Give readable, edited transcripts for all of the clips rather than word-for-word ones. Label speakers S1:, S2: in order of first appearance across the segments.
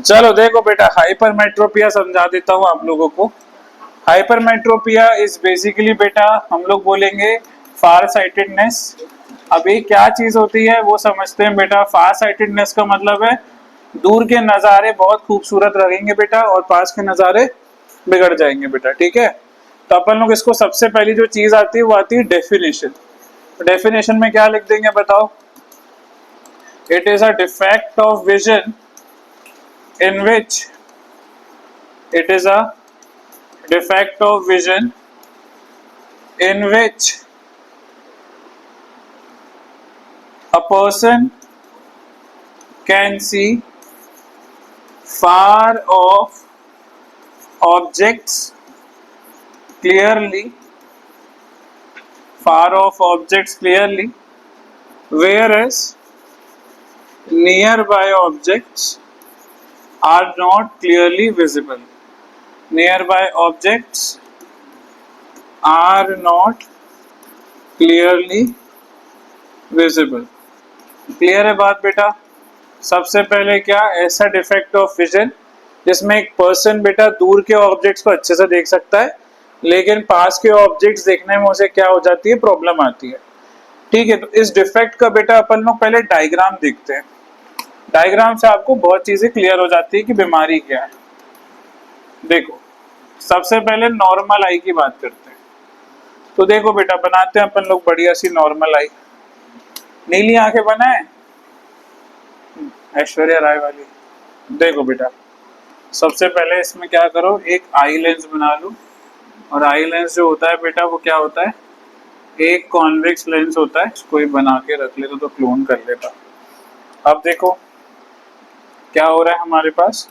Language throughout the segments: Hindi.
S1: चलो देखो बेटा, हाइपरमेट्रोपिया समझा देता हूँ आप लोगों को। हाइपरमेट्रोपिया इज बेसिकली बेटा हम लोग बोलेंगे फार साइटेडनेस। अभी क्या चीज होती है वो समझते हैं बेटा। फार साइटेडनेस का मतलब है दूर के नजारे बहुत खूबसूरत लगेंगे बेटा और पास के नजारे बिगड़ जाएंगे बेटा, ठीक है। तो अपन लोग इसको सबसे पहली जो चीज आती है वो आती है डेफिनेशन। डेफिनेशन में क्या लिख देंगे बताओ? It is a defect of vision in which it is a defect of vision in which a person can see far off objects clearly, whereas nearby objects are not clearly visible. Nearby objects are not clearly visible. Clear है बात बेटा? सबसे पहले क्या, ऐसा डिफेक्ट ऑफ विजन जिसमें एक पर्सन बेटा दूर के ऑब्जेक्ट्स को अच्छे से देख सकता है लेकिन पास के ऑब्जेक्ट्स देखने में उसे क्या हो जाती है, प्रॉब्लम आती है, ठीक है। तो इस डिफेक्ट का बेटा अपन लोग पहले डायग्राम देखते हैं। डायग्राम से आपको बहुत चीजें क्लियर हो जाती है कि बीमारी क्या है। देखो सबसे पहले नॉर्मल आई की बात करते हैं। तो देखो बेटा, बनाते हैं अपन लोग बढ़िया सी नॉर्मल आई। नीली आंखें बनाए ऐश्वर्या राय वाली। देखो बेटा, सबसे पहले इसमें क्या करो, एक आई लेंस बना लो। और आई लेंस जो होता है बेटा वो क्या होता है, एक कॉन्वेक्स लेंस होता है। इसको ही बना के रख लेता तो क्लोन कर लेता। अब देखो क्या हो रहा है हमारे पास,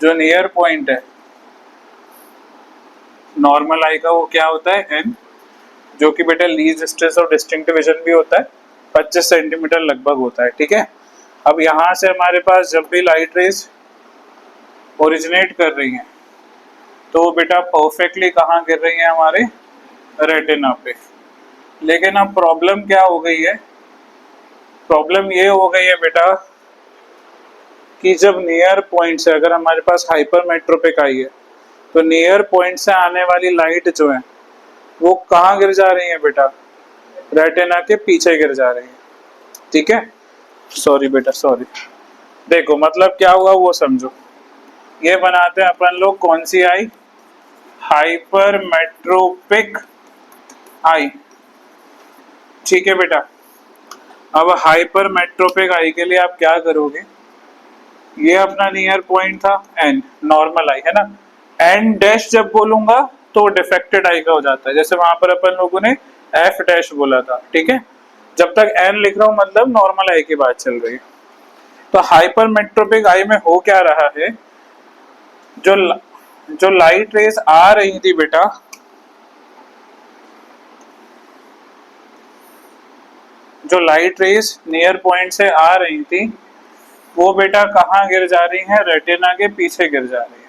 S1: जो नियर पॉइंट है नॉर्मल आई का वो क्या होता है, एन, जो कि बेटा least distance of distinct vision भी होता है, 25 सेंटीमीटर लगभग होता है, ठीक है। अब यहाँ से हमारे पास जब भी लाइट रेज ओरिजिनेट कर रही हैं तो बेटा परफेक्टली कहाँ गिर रही है, हमारे रेटिना पे। लेकिन अब प्रॉब्लम क्या हो गई है, प्रॉब्लम ये हो गई है बेटा कि जब नियर पॉइंट से अगर हमारे पास हाइपरमेट्रोपिक आई है तो नियर पॉइंट से आने वाली लाइट जो है वो कहाँ गिर जा रही है बेटा, रेटिना के पीछे गिर जा रही है, ठीक है। सॉरी बेटा सॉरी। देखो मतलब क्या हुआ वो समझो। ये बनाते हैं अपन लोग कौन सी आई, हाइपरमेट्रोपिक आई, ठीक है बेटा। अब हाइपरमेट्रोपिक आई के लिए आप क्या करोगे, ये अपना नियर पॉइंट था एन, नॉर्मल आई है ना। एन डैश जब बोलूंगा तो डिफेक्टेड आई का हो जाता है, जैसे वहां पर अपन लोगों ने एफ डैश बोला था, ठीक है। जब तक एन लिख रहा हूं मतलब नॉर्मल आई की बात चल रही है। तो हाइपरमेट्रोपिक आई में हो क्या रहा है, जो लाइट रेस आ रही थी बेटा, जो लाइट रेस नियर पॉइंट से आ रही थी वो बेटा कहाँ गिर जा रही है, रेटिना के पीछे गिर जा रही है।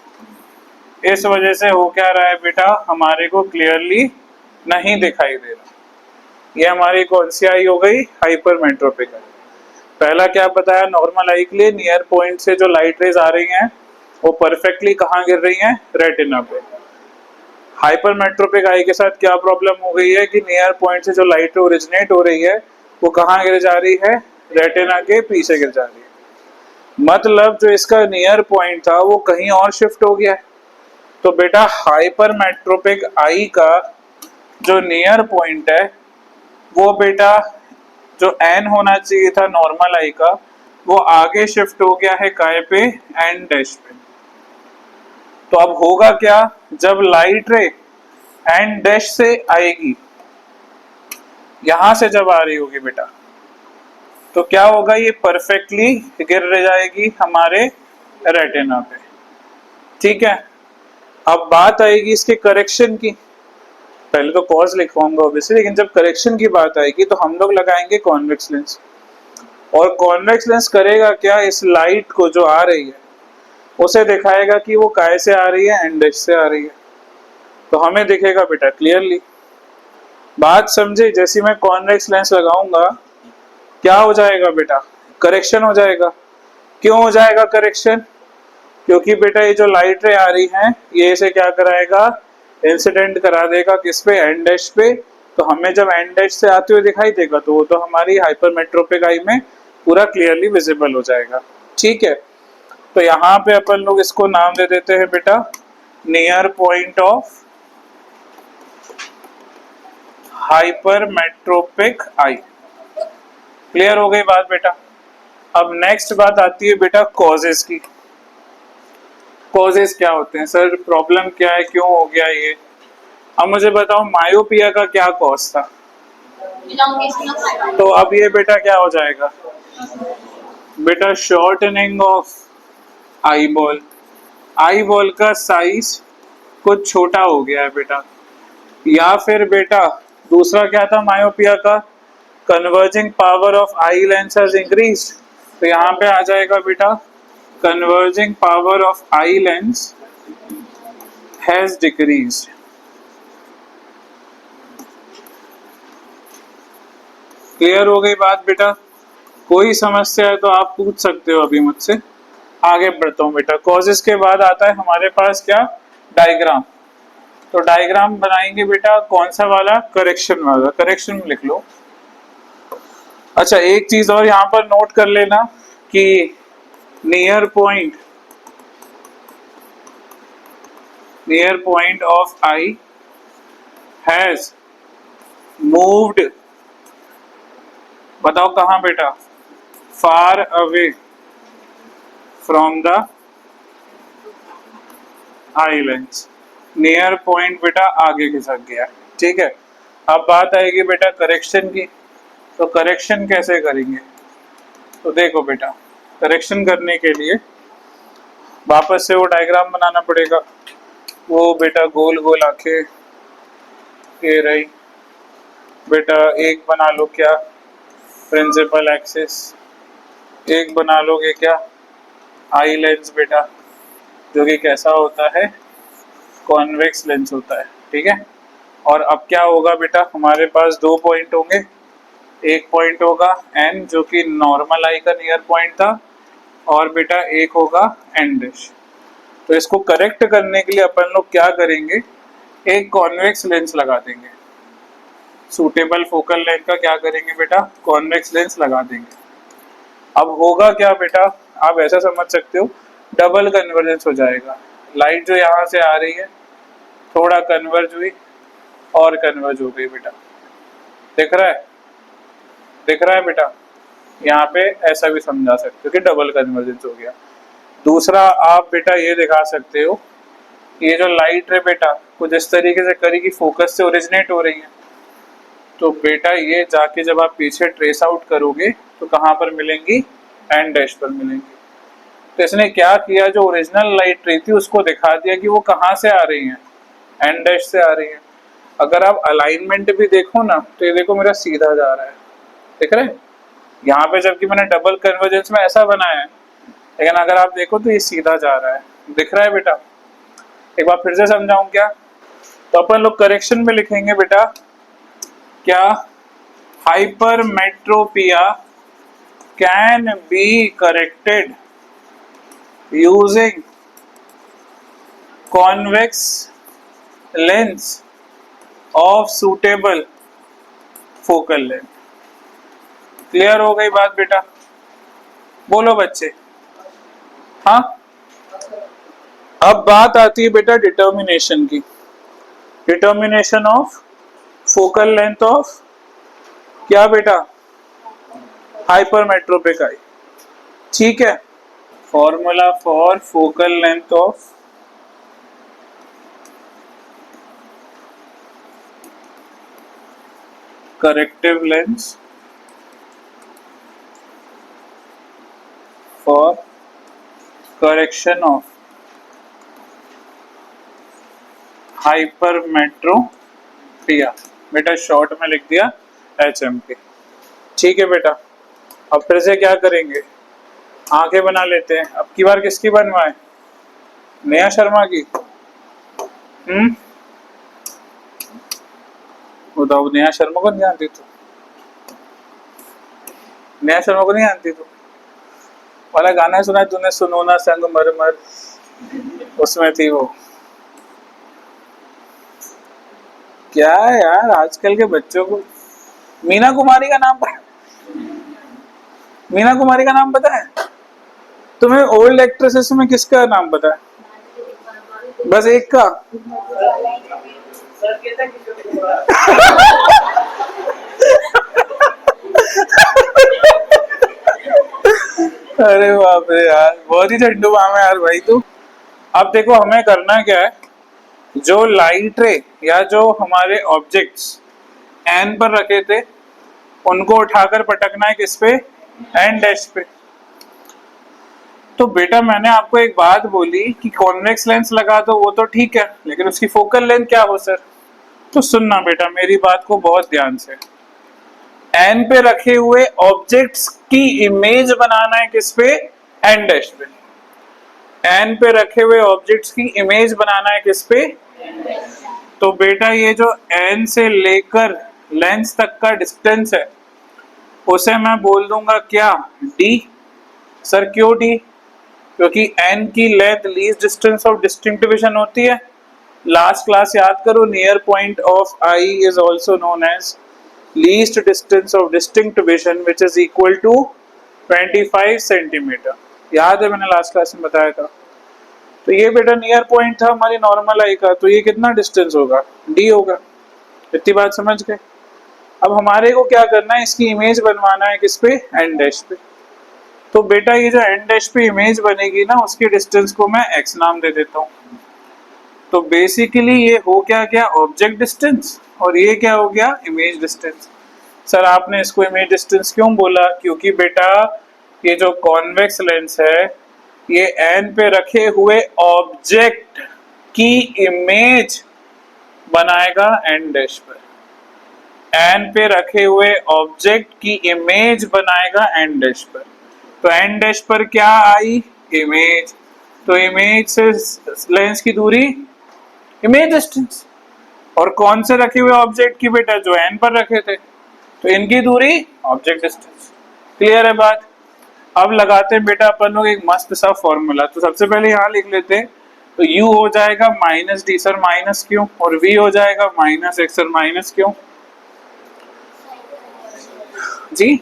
S1: इस वजह से हो क्या रहा है बेटा, हमारे को क्लियरली नहीं दिखाई दे रहा। ये हमारी कौन सी आई हो गई, हाइपरमेट्रोपिक आई। पहला क्या बताया, नॉर्मल आई के लिए नियर पॉइंट से जो लाइट रेज आ रही हैं वो परफेक्टली कहाँ गिर रही हैं, रेटिना पे। हाइपरमेट्रोपिक आई के साथ क्या प्रॉब्लम हो गई है कि नियर पॉइंट से जो लाइट ओरिजिनेट हो रही है वो कहाँ गिर जा रही है, रेटिना के पीछे गिर जा रही है। मतलब जो इसका नियर पॉइंट था वो कहीं और शिफ्ट हो गया है। तो बेटा हाइपरमेट्रोपिक आई का जो नियर पॉइंट है वो बेटा जो एन होना चाहिए था नॉर्मल आई का वो आगे शिफ्ट हो गया है काय पे, एन डैश पे। तो अब होगा क्या, जब लाइट रे एन डैश से आएगी, यहां से जब आ रही होगी बेटा, तो क्या होगा, ये परफेक्टली गिर जाएगी हमारे रेटिना पे, ठीक है। अब बात आएगी इसके करेक्शन की। पहले तो कॉज लिखवाऊंगा ऑब्वियसली, लेकिन जब करेक्शन की बात आएगी तो हम लोग लगाएंगे कॉन्वेक्स लेंस। और कॉन्वेक्स लेंस करेगा क्या, इस लाइट को जो आ रही है उसे दिखाएगा कि वो काय से आ रही है, एन डैश से आ रही है। तो हमें दिखेगा बेटा क्लियरली। बात समझे, जैसे मैं कॉन्वेक्स लेंस लगाऊंगा क्या हो जाएगा बेटा, करेक्शन हो जाएगा। क्यों हो जाएगा करेक्शन, क्योंकि बेटा ये जो लाइट रे आ रही है ये इसे क्या कराएगा, इंसिडेंट करा देगा किस पे, एंड डैश पे। तो हमें जब एंड डैश से आते हुए दिखाई देगा तो वो तो हमारी हाइपरमेट्रोपिक आई में पूरा क्लियरली विजिबल हो जाएगा। ठीक है, तो यहाँ पे अपन लोग इसको नाम दे देते हैं बेटा near point of hypermetropic I. Clear हो गई बात बेटा। अब नेक्स्ट बात आती है बेटा कॉजेस की। कॉजेस क्या होते हैं सर, प्रॉब्लम क्या है, क्यों हो गया ये। अब मुझे बताओ मायोपिया का क्या कॉज था। तो अब ये बेटा क्या हो जाएगा बेटा, shortening of eye ball. Eye ball का साइज कुछ छोटा हो गया है बेटा। या फिर बेटा दूसरा क्या था मायोपिया का, converging power of eye lens has increased. तो यहाँ पे आ जाएगा बेटा converging power of eye lens has decreased. Clear हो गई बात बेटा। कोई समस्या है तो आप पूछ सकते हो अभी मुझसे। आगे बढ़ता हूँ बेटा। कॉजेस के बाद आता है हमारे पास क्या, डायग्राम। तो डायग्राम बनाएंगे बेटा कौन सा वाला, करेक्शन वाला। करेक्शन में लिख लो। अच्छा एक चीज और यहाँ पर नोट कर लेना कि near point of I has moved, बताओ कहाँ बेटा, far away from the eye lens. Near point बेटा आगे खिसक गया। ठीक है, अब बात आएगी बेटा करेक्शन की। तो करेक्शन कैसे करेंगे, तो देखो बेटा करेक्शन करने के लिए वापस से वो डायग्राम बनाना पड़ेगा। वो बेटा गोल गोल आंखें ये रही बेटा, एक बना लो क्या प्रिंसिपल एक्सिस, एक बना लोगे क्या आई लेंस बेटा, जो कि कैसा होता है, कॉन्वेक्स लेंस होता है। ठीक है, और अब क्या होगा बेटा, हमारे पास दो पॉइंट होंगे। एक पॉइंट होगा एन जो कि नॉर्मल आई का नियर पॉइंट था, और बेटा एक होगा एन डैश। तो इसको करेक्ट करने के लिए अपन लोग क्या करेंगे, एक कॉन्वेक्स लेंस लगा देंगे। सूटेबल फोकल लेंथ का क्या करेंगे बेटा, कॉन्वेक्स लेंस लगा देंगे। अब होगा क्या बेटा, आप ऐसा समझ सकते हो डबल कन्वर्जेंस हो जाएगा। लाइट जो यहाँ से आ रही है थोड़ा कन्वर्ज हुई और कन्वर्ज हो गई बेटा। दिख रहा है, दिख रहा है बेटा। यहाँ पे ऐसा भी समझा सकते हो कि डबल कन्वर्जेंस हो गया। दूसरा आप बेटा ये दिखा सकते हो, ये जो लाइट है बेटा कुछ इस तरीके से करी कि फोकस से ओरिजिनेट हो रही है। तो बेटा ये जाके जब आप पीछे ट्रेस आउट करोगे तो कहाँ पर मिलेंगी, एंड डैश पर मिलेंगी। तो इसने क्या किया, जो ओरिजिनल लाइट रही थी उसको दिखा दिया कि वो कहाँ से आ रही है, एंड डैश से आ रही है। अगर आप अलाइनमेंट भी देखो ना तो ये देखो मेरा सीधा जा रहा है, दिख रहा है यहाँ पे, जबकि मैंने डबल कन्वर्जेंस में ऐसा बनाया है, लेकिन अगर आप देखो तो ये सीधा जा रहा है। दिख रहा है बेटा, एक बार फिर से समझाऊं क्या। तो अपन लोग करेक्शन में लिखेंगे बेटा क्या, hypermetropia can be corrected using convex lens of suitable focal length. Clear हो गई बात बेटा, बोलो बच्चे। हाँ, अब बात आती है बेटा डिटर्मिनेशन की। Determination of focal length of क्या बेटा, हाइपरमेट्रोपिक आई। ठीक है, formula for focal length of corrective lens for correction of hypermetropia, बेटा शॉर्ट में लिख दिया HMP। ठीक है बेटा, अब फिर से क्या करेंगे, आंखें बना लेते हैं। अब की बार किसकी बनवाए, नेहा शर्मा की। बताओ नेहा शर्मा को नहीं आती तू, नेहा शर्मा को नहीं आती तू वाला गाना सुना है तूने, सुनो ना संग मर मर, उसमें थी वो। क्या है यार आजकल के बच्चों को, मीना कुमारी का नाम पता, मीना कुमारी का नाम पता है तुम्हें? ओल्ड एक्ट्रेसेस में किसका नाम पता है? बस एक का। अरे बाप रे यार, बहुत ही झंडू बाम है यार भाई तू। अब देखो हमें करना क्या है, जो लाइट रे या जो हमारे ऑब्जेक्ट्स एन पर रखे थे उनको उठाकर पटकना है किस पे? एन डैश पे। तो बेटा मैंने आपको एक बात बोली कि कॉन्वेक्स लेंस लगा दो, वो तो ठीक है, लेकिन उसकी फोकल लेंथ क्या हो सर? तो सुनना बेटा मेरी बात को बहुत ध्यान से, एन पे रखे हुए ऑब्जेक्ट्स की इमेज बनाना है किस पे? एन डैश पे। एन पे रखे हुए ऑब्जेक्ट्स की इमेज बनाना है किस पे? तो बेटा ये जो एन से लेकर लेंस तक का डिस्टेंस है उसे मैं बोल दूंगा क्या? डी। सर क्यों डी? क्योंकि एन की length least distance of distinct division होती है। लास्ट क्लास याद करो, near point of eye is also known as least distance of distinct division which is equal to 25 centimetre. याद है मैंने लास्ट क्लास में बताया था। तो ये बेटा नियर पॉइंट था हमारी नॉर्मल आई का, तो ये कितना डिस्टेंस होगा? डी होगा। इतनी बात समझ गए? अब हमारे को क्या करना है, इसकी इमेज बनवाना है किस पे? एन डैश पे। तो बेटा ये जो एन डैश पे इमेज बनेगी ना उसकी डिस्टेंस को मैं एक्स नाम दे देता हूँ। तो बेसिकली ये हो क्या गया? ऑब्जेक्ट डिस्टेंस, और ये क्या हो गया? Image distance. सर आपने इसको इमेज डिस्टेंस क्यों बोला? क्योंकि बेटा ये जो कॉन्वेक्स लेंस है ये एन पे रखे हुए ऑब्जेक्ट की इमेज बनाएगा एन डैश पर। एन पे रखे हुए ऑब्जेक्ट की इमेज बनाएगा एन डैश पर। तो एन डैश पर क्या आई? इमेज। तो इमेज से लेंस की दूरी इमेज डिस्टेंस, और कौन से रखे हुए ऑब्जेक्ट की बेटा? जो एन पर रखे थे, तो इनकी दूरी ऑब्जेक्ट डिस्टेंस। क्लियर है बात? अब लगाते हैं बेटा अपन लोग एक मस्त सा फॉर्मूला। तो सबसे पहले यहाँ लिख लेते हैं, तो u हो जाएगा माइनस डी। सर माइनस क्यों? और v हो जाएगा माइनस एक्स। सर माइनस क्यों जी?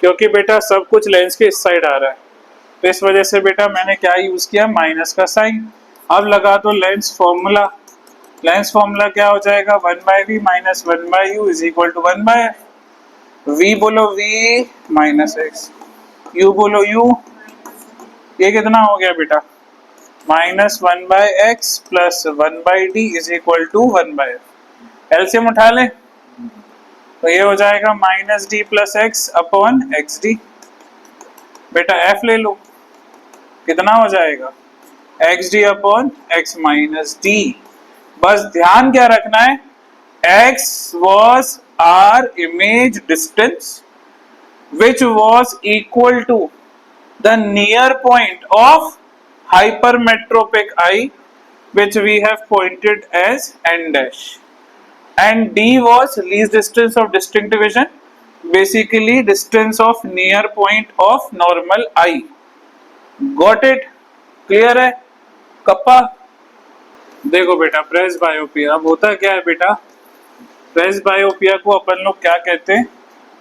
S1: क्योंकि बेटा सब कुछ लेंस के इस साइड आ रहा है, तो इस वजह से बेटा मैंने क्या यूज किया? माइनस का साइन। अब लगा दो लेंस फॉर्मूला। लेंस फॉर्मूला क्या हो जाएगा? 1/v minus 1/u is equal to 1/f। v बोलो v माइनस एक्स, u बोलो u, ये कितना हो गया बेटा? Minus 1/x plus 1/d is equal to 1/f। LCM उठा ले, तो ये हो जाएगा minus D plus X upon X D. बेटा f ले लो, कितना हो जाएगा? X D upon X minus D. बस ध्यान क्या रखना है, x was our image distance which was equal to the near point of hypermetropic eye which we have pointed as n dash, and d was least distance of distinct division, basically distance of near point of normal eye. Got it? Clear है कप्पा? देखो बेटा प्रेस बायोपिया, अब होता क्या है बेटा, प्रेस बायोपिया को अपन लोग क्या कहते हैं?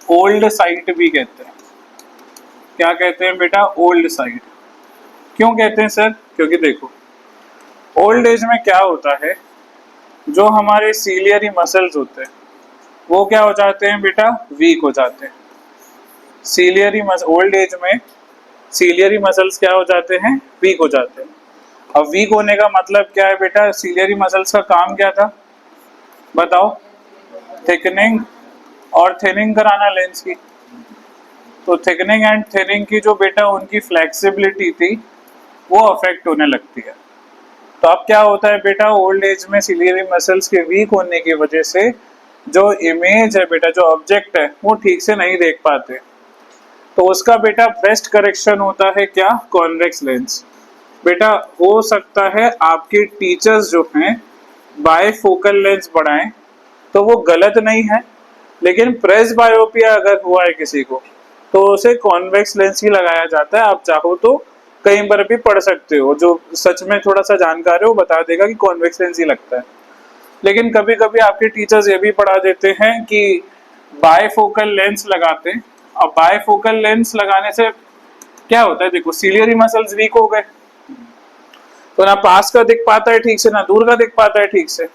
S1: ओल्ड साइट भी कहते हैं। क्या कहते हैं बेटा? Old site. क्यों कहते हैं सर? क्योंकि देखो ओल्ड एज में क्या होता है, जो हमारे सीलियरी मसल्स होते हैं वो क्या हो जाते हैं बेटा? वीक हो जाते हैं। सीलियरी ओल्ड एज में सीलियरी मसल्स क्या हो जाते हैं? वीक हो जाते हैं। अब वीक होने का मतलब क्या है बेटा? सीलियरी मसल्स का काम क्या था बताओ? थिकनिंग और थिनिंग कराना लेंस की। तो थिकनिंग एंड थिनिंग की जो बेटा उनकी फ्लेक्सिबिलिटी थी वो अफेक्ट होने लगती है। तो अब क्या होता है बेटा, ओल्ड एज में सीलियरी मसल्स के वीक होने की वजह से जो इमेज है बेटा, जो ऑब्जेक्ट है वो ठीक से नहीं देख पाते। तो उसका बेटा बेस्ट करेक्शन होता है क्या? Convex lens. बेटा हो सकता है आपके टीचर्स जो हैं बायफोकल लेंस बढ़ाएं, तो वो गलत नहीं है, लेकिन प्रेस बायोपिया अगर हुआ है किसी को तो उसे कॉन्वेक्स लेंस ही लगाया जाता है। आप चाहो तो कहीं पर भी पढ़ सकते हो, जो सच में थोड़ा सा जानकार है वो बता देगा कि कॉन्वेक्स लेंस ही लगता है। लेकिन कभी कभी आपके टीचर्स ये भी पढ़ा देते हैं कि बायफोकल लेंस लगाते हैं। अब बायफोकल लेंस लगाने से क्या होता है, देखो सिलियरी मसल्स वीक हो गए, तो ना पास का दिख पाता है ठीक से, ना दूर का दिख पाता है ठीक से।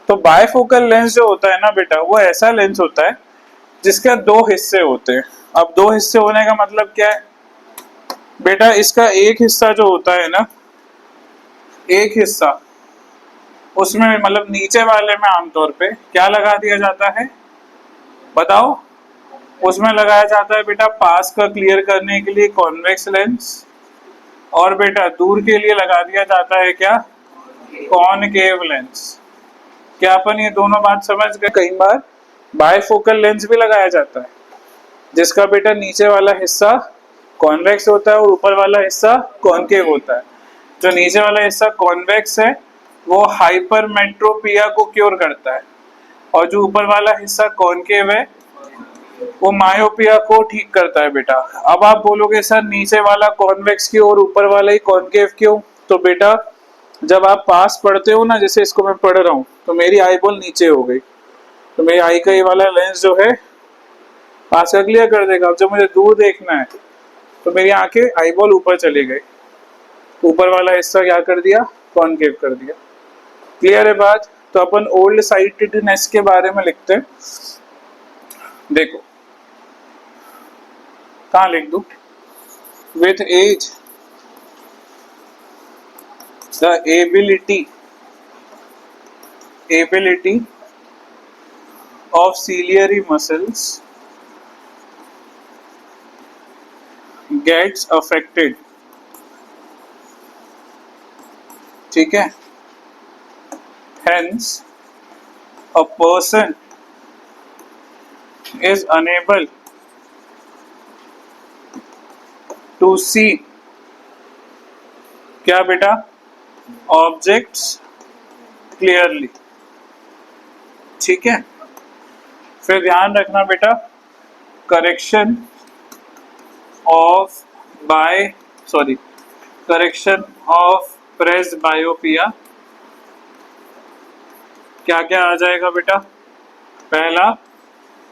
S1: तो बायफोकल लेंस जो होता है ना बेटा, वो ऐसा लेंस होता है जिसके दो हिस्से होते हैं। अब दो हिस्से होने का मतलब क्या है बेटा, इसका एक हिस्सा जो होता है ना, एक हिस्सा उसमें मतलब नीचे वाले में आमतौर पे क्या लगा दिया जाता है बताओ, उसमें लगाया जाता है बेटा पास का क्लियर करने के लिए कॉन्वेक्स लेंस, और बेटा दूर के लिए लगा दिया जाता है क्या, कॉनकेव लेंस। क्या अपन ये दोनों बात समझ गए। कई बार बायफोकल लेंस भी लगाया जाता है जिसका बेटा नीचे वाला हिस्सा कॉन्वेक्स होता है और ऊपर वाला हिस्सा कॉनकेव होता है। जो नीचे वाला हिस्सा कॉन्वेक्स है वो हाइपरमेट्रोपिया को क्योर करता है, और जो ऊपर वाला हिस्सा कॉनकेव है वो मायोपिया को ठीक करता है बेटा। अब आप बोलोगे सर नीचे वाला कॉन्वेक्स क्यों और ऊपर वाला ही कॉनकेव क्यों, तो बेटा जब आप पास पढ़ते हो ना, जैसे इसको मैं पढ़ रहा हूँ तो मेरी आई बॉल नीचे हो गई, तो मेरी आई का ये वाला लेंस जो है पास का क्लियर कर देगा। अब जब मुझे दूर देखना है तो मेरी आंखें आई बॉल ऊपर चली गई, ऊपर वाला हिस्सा क्या कर दिया, कॉनकेव कर दिया। क्लियर है बात। तो अपन ओल्ड साइटेडनेस के बारे में लिखते हैं, देखो कहाँ लिख दूं, with age the ability of ciliary muscles gets affected। ठीक है, hence a person is unable to see क्या बेटा, ऑब्जेक्ट्स क्लियरली। ठीक है, फिर ध्यान रखना बेटा, करेक्शन ऑफ प्रेसबायोपिया क्या क्या आ जाएगा बेटा, पहला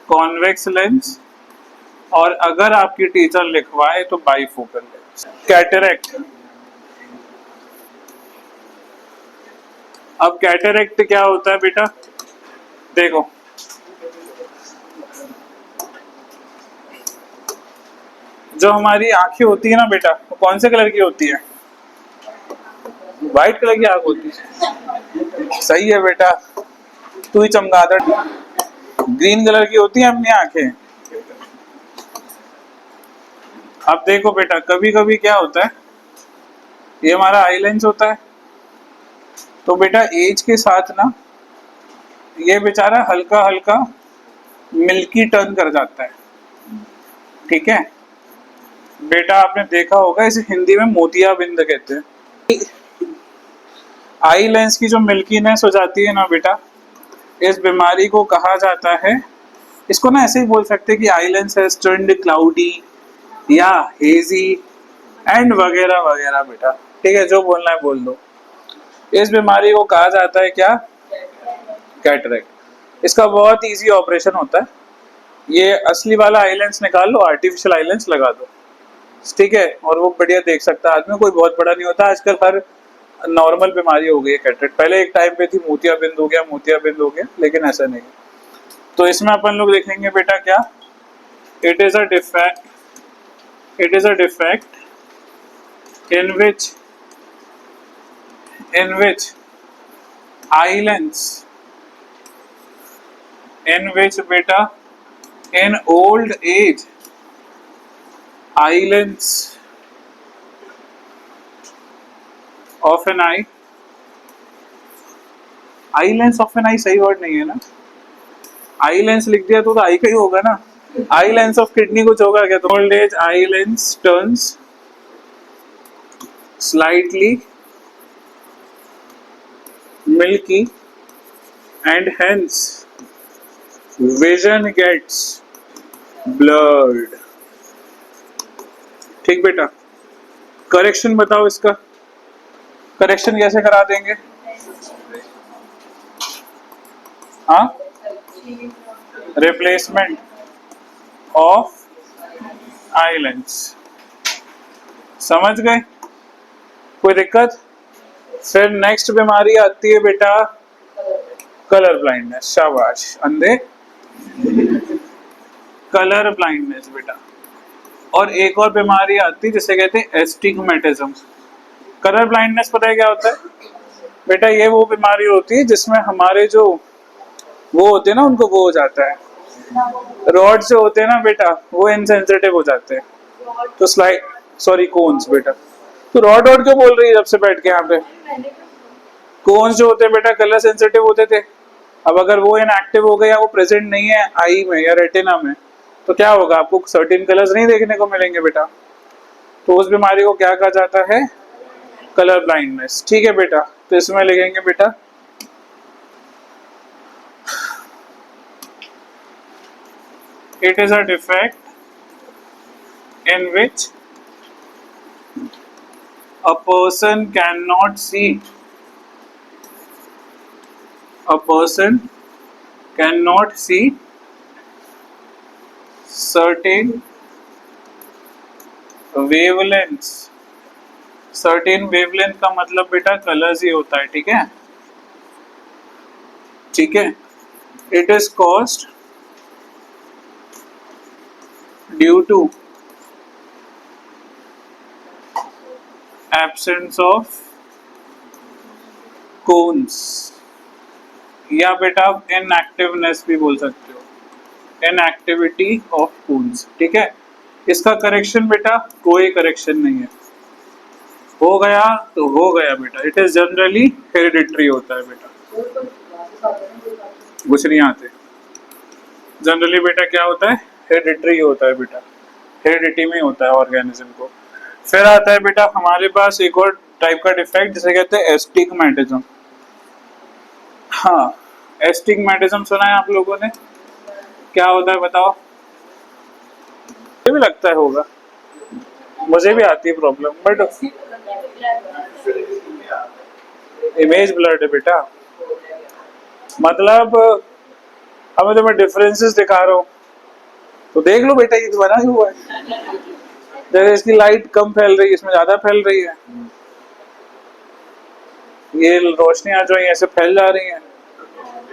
S1: कॉन्वेक्स लेंस, और अगर आपकी टीचर लिखवाए तो बाइफोकल लेंस। कैटरेक्ट, अब कैटरेक्ट क्या होता है बेटा, देखो जो हमारी आंखें होती है ना बेटा, वो कौन से कलर की होती है, व्हाइट कलर की आंख होती है। सही है बेटा, तू ही चमगादड़। ग्रीन कलर की होती है अपनी आंखें। अब देखो बेटा, कभी कभी क्या होता है, ये हमारा आई लेंस होता है, तो बेटा एज के साथ ना ये बेचारा हल्का हल्का मिल्की टर्न कर जाता है। ठीक है बेटा, आपने देखा होगा इसे हिंदी में मोतियाबिंद कहते हैं। आई लेंस की जो मिल्कीनेस हो जाती है ना बेटा, इस बीमारी को कहा जाता है, इसको ना ऐसे ही बोल सकते हैं कि eye lens has turned cloudy या हेजी एंड वगैरह वगैरह बेटा। ठीक है, जो बोलना है बोल दो। इस बीमारी को कहा जाता है क्या, कैटरेक्ट। इसका बहुत इजी ऑपरेशन होता है, ये असली वाला आई लेंस निकाल लो, आर्टिफिशियल आई लेंस लगा दो, ठीक है, और वो बढ़िया देख सकता है आदमी, कोई बहुत बड़ा नहीं होता। आजकल हर नॉर्मल बीमारी हो गई है कैटरेक्ट, पहले एक टाइम पे थी मोतियाबिंद हो गया, लेकिन ऐसा नहीं। तो इसमें अपन लोग देखेंगे बेटा क्या, it is a defect in which eye lens, in which beta in old age eye lens of an eye of an eye सही वर्ड नहीं है ना, आई लेंस लिख दिया तो आई का ही होगा ना, आई लेंस ऑफ किडनी कुछ होगा क्या, तो old age eye lens turns slightly milky and hence vision gets blurred। ठीक बेटा, करेक्शन बताओ इसका, करेक्शन कैसे करा देंगे? हाँ, रिप्लेसमेंट ऑफ आई लेंस, समझ गए? कोई दिक्कत? फिर नेक्स्ट बीमारी आती है बेटा कलर ब्लाइंडनेस, शाबाश अंधे, कलर ब्लाइंडनेस बेटा। और एक और बीमारी आती है जिसे कहते हैं एस्टिग्मेटिज्म। कलर ब्लाइंडनेस पता है क्या होता है बेटा? ये वो बीमारी होती है जिसमें हमारे जो वो होते हैं ना, उनको वो हो जाता है, रॉड जो होते हैं ना बेटा, वो इनसेंसिटिव हो जाते हैं। तो स्लाइड, सॉरी कोन्स बेटा, तो रॉड रॉड क्यों बोल रही है जब से बैठ के यहाँ पे? कोन्स जो होते हैं बेटा कलर सेंसिटिव होते थे, अब अगर वो इनएक्टिव हो गए या वो प्रेजेंट नहीं है आई में या रेटिना में, तो क्या होगा? आपको सर्टेन कलर्स नहीं देखने को मिलेंगे बेटा। तो उस बीमारी को क्या कहा जाता है? Colour blindness. ठीक है बेटा, तो इसमें लिखेंगे बेटा it is a defect in which a person cannot see certain wavelengths। certain wavelength का मतलब बेटा कलर्स ही होता है, ठीक है? ठीक है, it is caused due to absence of cones, या बेटा आप इनएक्टिवनेस भी बोल सकते हो, इनएक्टिविटी ऑफ कोन्स। ठीक है, इसका करेक्शन बेटा कोई करेक्शन नहीं है, हो गया तो हो गया बेटा। इट इज जनरली हेरिडिटरी होता है बेटा, कुछ नहीं आते। जनरली बेटा क्या होता है? हेरिडिटरी होता है बेटा, हेरिडिटी में होता है ऑर्गेनिज्म को। फिर आता है बेटा हमारे पास एक और टाइप का डिफेक्ट जिसे कहते हैं एस्टिग्मेटिज्म। हाँ, एस्टिग्मेटिज्म सुना है आप लोगों ने? क्या होता है बताओ? मुझे भी लगता है होगा, मुझे भी आती है प्रॉब्लम, बट इमेज ब्लर्ड है बेटा। मतलब अब तो मैं डिफरेंसेस दिखा रहा हूँ, तो देख लो बेटा, ये तो बना ही हुआ है। जैसे इसकी लाइट कम फैल रही है, इसमें ज्यादा फैल रही है, ये रोशनियां जो है ऐसे फैल जा रही हैं,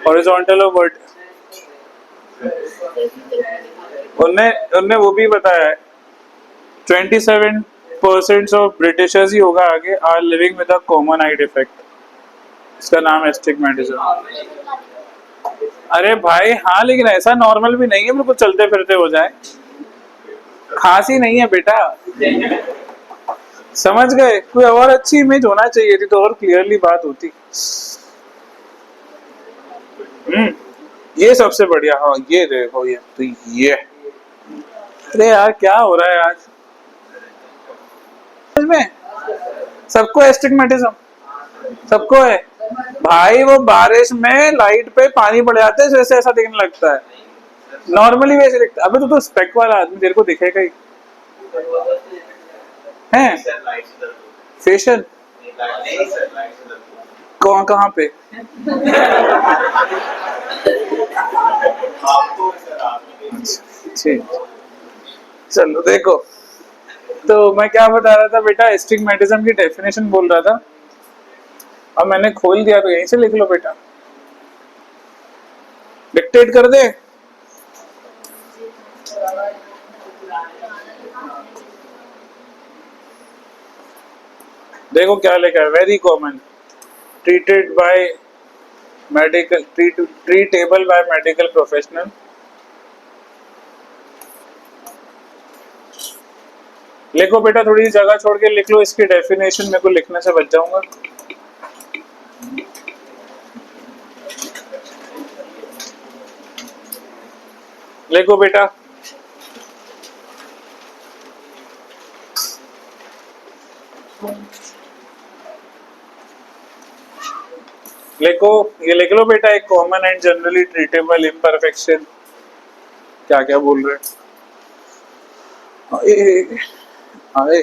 S1: हॉरिजॉन्टल और वर्टिकल। उनने वो भी बताया है 27% ऑफ ब्रिटिशर्स ही होगा आगे are living with a common eye defect, इसका नाम एस्टिग्मेटिज्म। अरे भाई हाँ, लेकिन ऐसा नॉर्मल भी नहीं है बिल्कुल चलते फिरते हो जाए, खांसी नहीं है बेटा, समझ गए? कोई और अच्छी इमेज होना चाहिए थी तो और क्लियरली बात होती। ये सबसे बढ़िया, हाँ ये देखो, ये तो ये, अरे यार क्या हो रहा है आज में? सबको एस्टिग्मेटिज्म, सबको है भाई। वो बारिश में लाइट पे पानी पड़ जाता है, वैसे ऐसा दिखने लगता है, नॉर्मली वैसे दिखता है। अबे तो स्पेक वाला आदमी तेरे को दिखेगा ही है। फेशियल कहाँ कहाँ पे? ठीक, चलो देखो, तो मैं क्या बता रहा था बेटा, एस्टिग्मेटिज्म की डेफिनेशन बोल रहा था। अब मैंने खोल दिया तो यहीं से लिख लो बेटा, डिक्टेट कर दे। देखो क्या लिखा है, very common, treated by medical, treatable by medical professional. लिखो बेटा, थोड़ी जगह छोड़ के लिख लो, इसकी डेफिनेशन मेरे को लिखने से बच जाऊंगा। लिखो बेटा, लिखो, ये लिख लो बेटा, एक common and generally treatable imperfection. क्या क्या बोल रहे हैं? आए